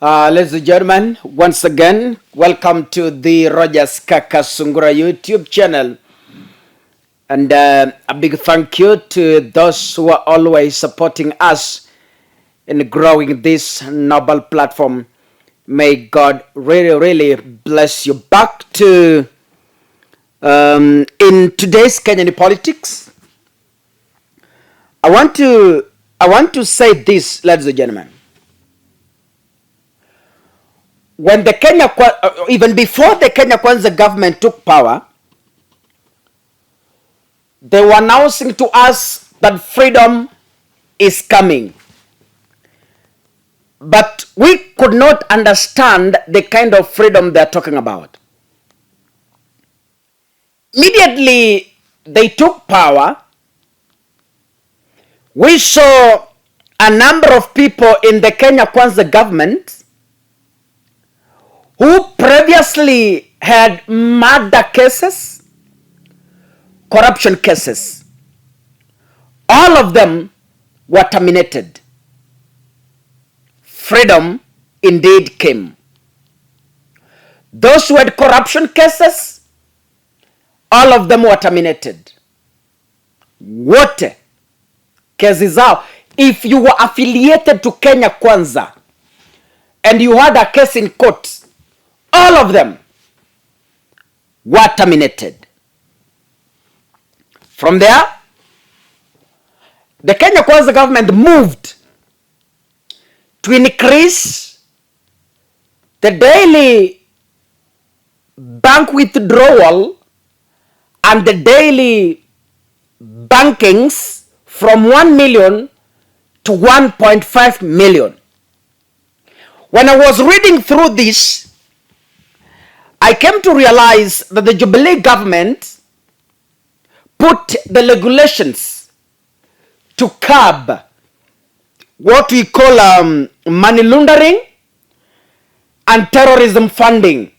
Ladies and gentlemen, once again, welcome to the Rogers Kakasungura YouTube channel. And a big thank you to those who are always supporting us in growing this noble platform. May God really bless you. Back to in today's Kenyan politics, I want to say this, ladies and gentlemen. When the even before the Kenya Kwanza government took power, they were announcing to us that freedom is coming. But we could not understand the kind of freedom they're talking about. Immediately they took power, we saw a number of people in the Kenya Kwanza government who previously had murder cases, corruption cases. All of them were terminated. Freedom indeed came. Those who had corruption cases, all of them were terminated. Wote kesi zao, if you were affiliated to Kenya Kwanza and you had a case in court, all of them were terminated. From there, the Kenya Kwanza government moved to increase the daily bank withdrawal and the daily bankings from 1 million to 1.5 million. When I was reading through this, I came to realize that the Jubilee government put the regulations to curb what we call money laundering and terrorism funding.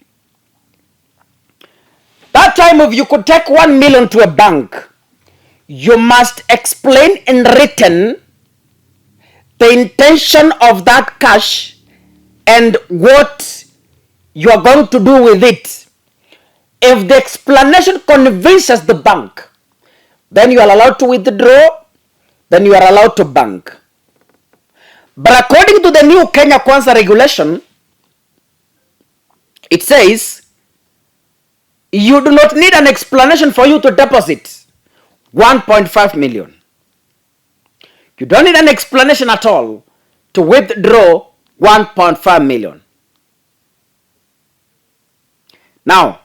That time, if you could take 1 million to a bank, you must explain in written the intention of that cash and what you are going to do with it. If the explanation convinces the bank, then you are allowed to withdraw, then you are allowed to bank. But according to the new Kenya Kwanza regulation, it says you do not need an explanation for you to deposit 1.5 million. You don't need an explanation at all to withdraw 1.5 million. Now,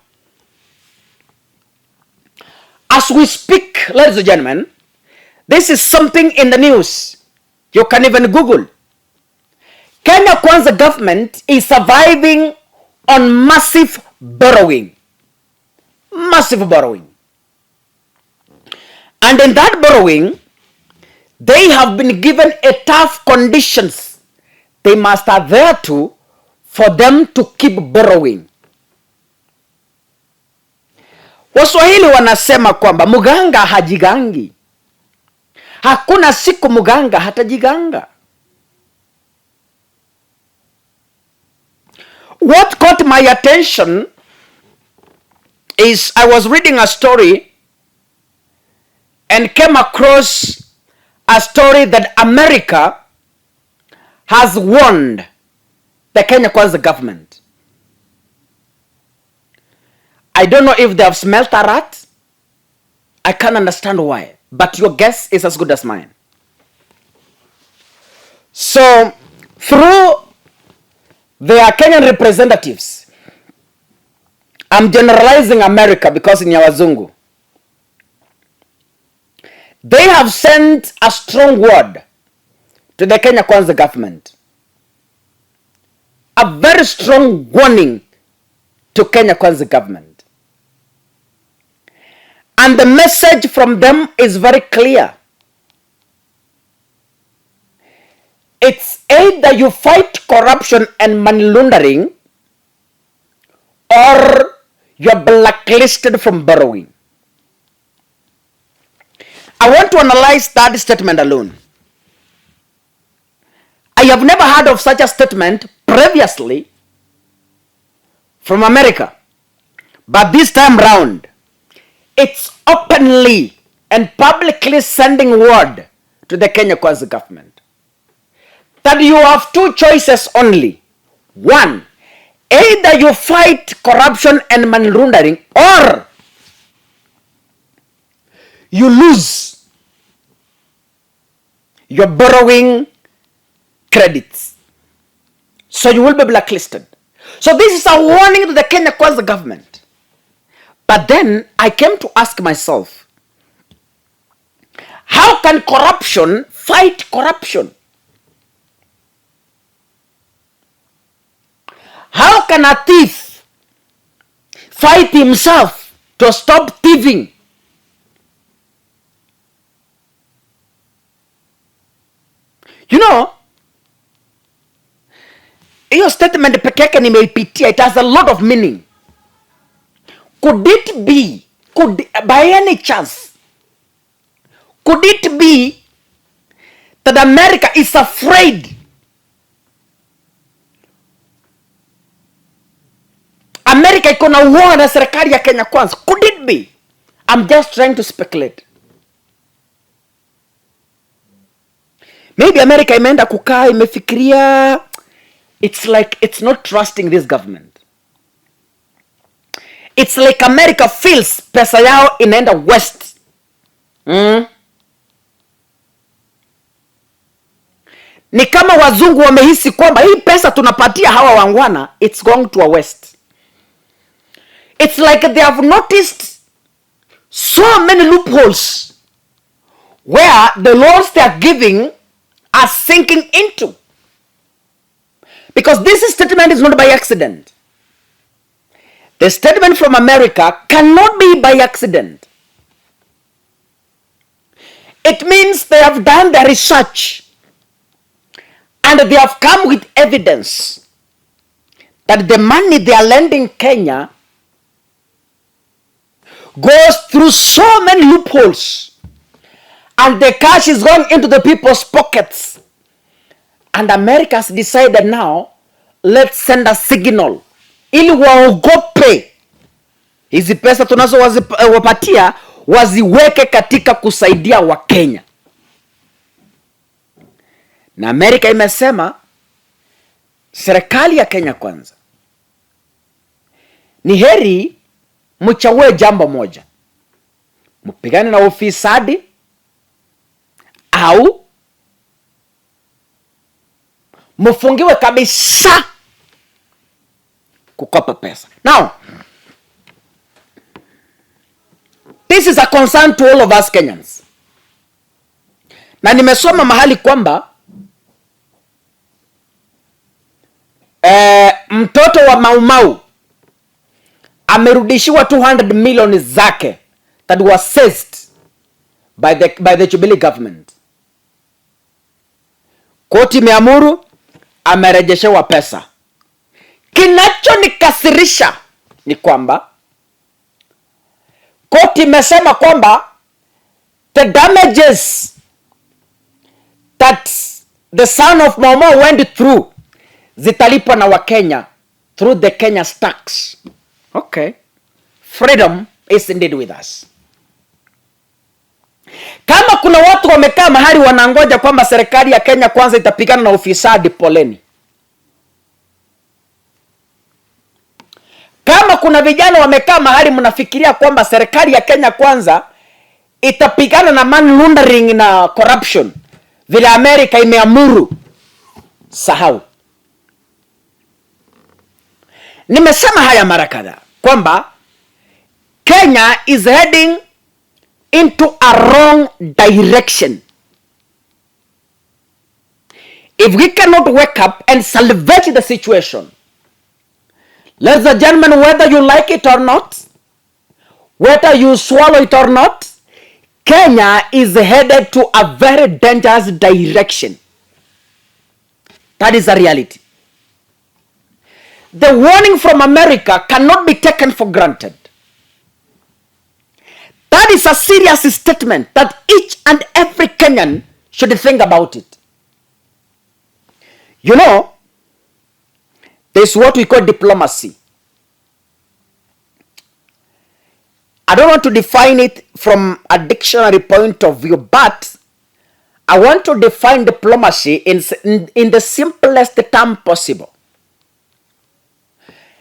as we speak, ladies and gentlemen, this is something in the news. You can even Google. Kenya Kwanza government is surviving on massive borrowing. Massive borrowing. And in that borrowing, they have been given a tough conditions they must adhere to for them to keep borrowing. Waswahili wanasema kwamba muganga hajigangi. Hakuna siku muganga hatajiganga. What caught my attention is I was reading a story and came across a story that America has warned the Kenya Kwanza government. I don't know if they have smelt a rat. I can't understand why. But your guess is as good as mine. So, through their Kenyan representatives, I'm generalizing America because in Wazungu, they have sent a strong word to the Kenya Kwanza government. A very strong warning to Kenya Kwanza government. And the message from them is very clear. It's either you fight corruption and money laundering or you're blacklisted from borrowing. I want to analyze that statement alone. I have never heard of such a statement previously from America. But this time round, it's openly and publicly sending word to the Kenya Kwanza government that you have two choices only. One, either you fight corruption and money laundering, or you lose your borrowing credits. So you will be blacklisted. So this is a warning to the Kenya Kwanza government. But then I came to ask myself, how can corruption fight corruption? How can a thief fight himself to stop thieving? You know, hiyo statement peke yake nimeipitia, it has a lot of meaning. Could it be, by any chance, could it be that America is afraid? America iko na uoga na serikali ya Kenya Kwanza. Could it be? I'm just trying to speculate. Maybe America imeenda kukaa imefikiria, it's like it's not trusting this government. It's like America feels pesa yao inaenda west. Ni kama wazungu wamehisi kwamba hii pesa tunapatia hawa wangwana, it's going to a west. It's like they have noticed so many loopholes where the loans they are giving are sinking into. Because this statement is not by accident. The statement from America cannot be by accident. It means they have done their research and they have come with evidence that the money they are lending Kenya goes through so many loopholes and the cash is going into the people's pockets. And America has decided now, let's send a signal ili waogope hizi pesa tunazowapatia waziweke katika kusaidia Wakenya. Na Amerika imesema serikali ya Kenya Kwanza, ni heri mchague jambo moja, mpigane na ufisadi au mfungiwe kabisa kukopa pesa. Now, this is a concern to all of us Kenyans. Na nimesoma mahali kwamba mtoto wa Maumau amerudishiwa 200 million zake that was seized by the Jubilee government. Koti imeamuru amerejeshewa pesa. Kinachonikasirisha ni kwamba koti imesema kwamba the damages that the son of Maumau went through zitalipwa na Wakenya through the Kenya's tax. Okay. Freedom is indeed with us. Kama kuna watu wamekaa mahali wanangoja kwamba serikali ya Kenya Kwanza itapigana na ufisadi, poleni. Kama kuna vijana wamekaa mahali mnafikiria kwamba serikali ya Kenya Kwanza itapigana na money laundering na corruption vile Amerika imeamuru, sahau. Nimesema haya mara kadhaa kwamba Kenya is heading into a wrong direction. If we cannot wake up and salvage the situation, ladies and gentlemen, whether you like it or not, whether you swallow it or not, Kenya is headed to a very dangerous direction. That is a reality. The warning from America cannot be taken for granted. That is a serious statement that each and every Kenyan should think about it. You know, there's what we call diplomacy. I don't want to define it from a dictionary point of view, but I want to define diplomacy in the simplest term possible.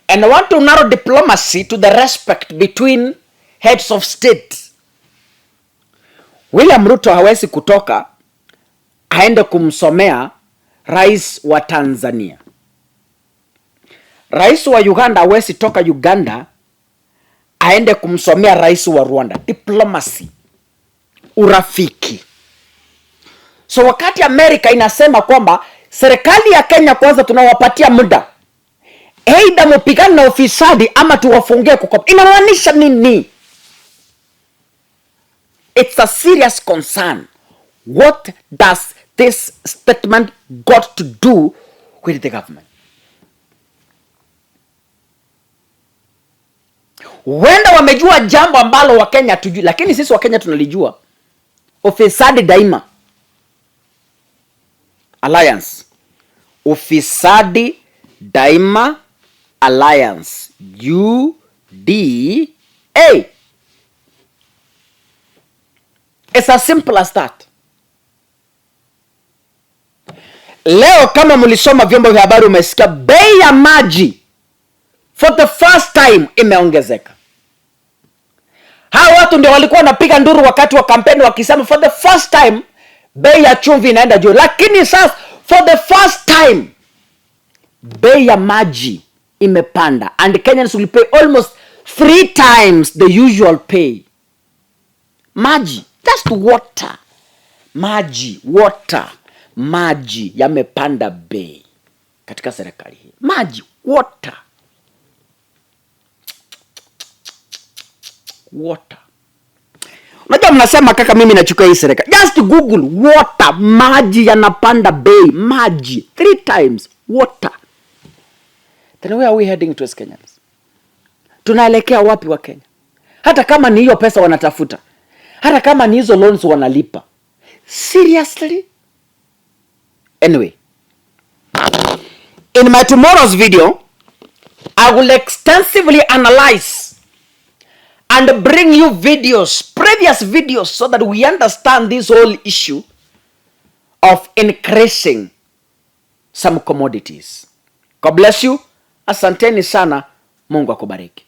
And I want to narrow diplomacy to the respect between heads of state. William Ruto hawezi kutoka aende kumsomea rais wa Tanzania. Rais wa Uganda hawezi toka Uganda aende kumsomea rais wa Rwanda. Diplomacy, urafiki. So wakati Amerika inasema kwamba serikali ya Kenya kwanza tunawapatia muda, aidha mpigane na ufisadi ama tuwafungie kukopa, inamaanisha nini? It's a serious concern. What does this statement got to do with the government? Wenda wamejua jambo ambalo Wakenya hatujui, lakini sisi Wakenya tunalijua. Ufisadi daima. Alliance. Ufisadi daima alliance. UDA. It's as simple as that. Leo kama mlisoma vyombo vya habari, umesikia bei ya maji for the first time imeongezeka. Hao watu ndio walikuwa wanapiga nduru wakati wa kampeni wakisema for the first time bei ya chumvi inaenda juu. Lakini sasa for the first time bei ya maji imepanda, and Kenyans will pay almost 3 times the usual pay. Maji, just water. Maji, water. Maji yamepanda bei katika serikali hii. Maji, water. Water. Unajua mnasema kaka mimi nachukua hii serikali. Just Google water. Maji yanapanda bei. Maji 3 times water. Then where are we heading to as Kenyans? Tunaelekea wapi wa Kenya? Hata kama ni hiyo pesa wanatafuta, hata kama ni hizo loans wanalipa. Seriously? Anyway, in my tomorrow's video, I will extensively analyze and bring you videos, previous videos, so that we understand this whole issue of increasing some commodities. God bless you. Asanteni sana. Mungu akubariki.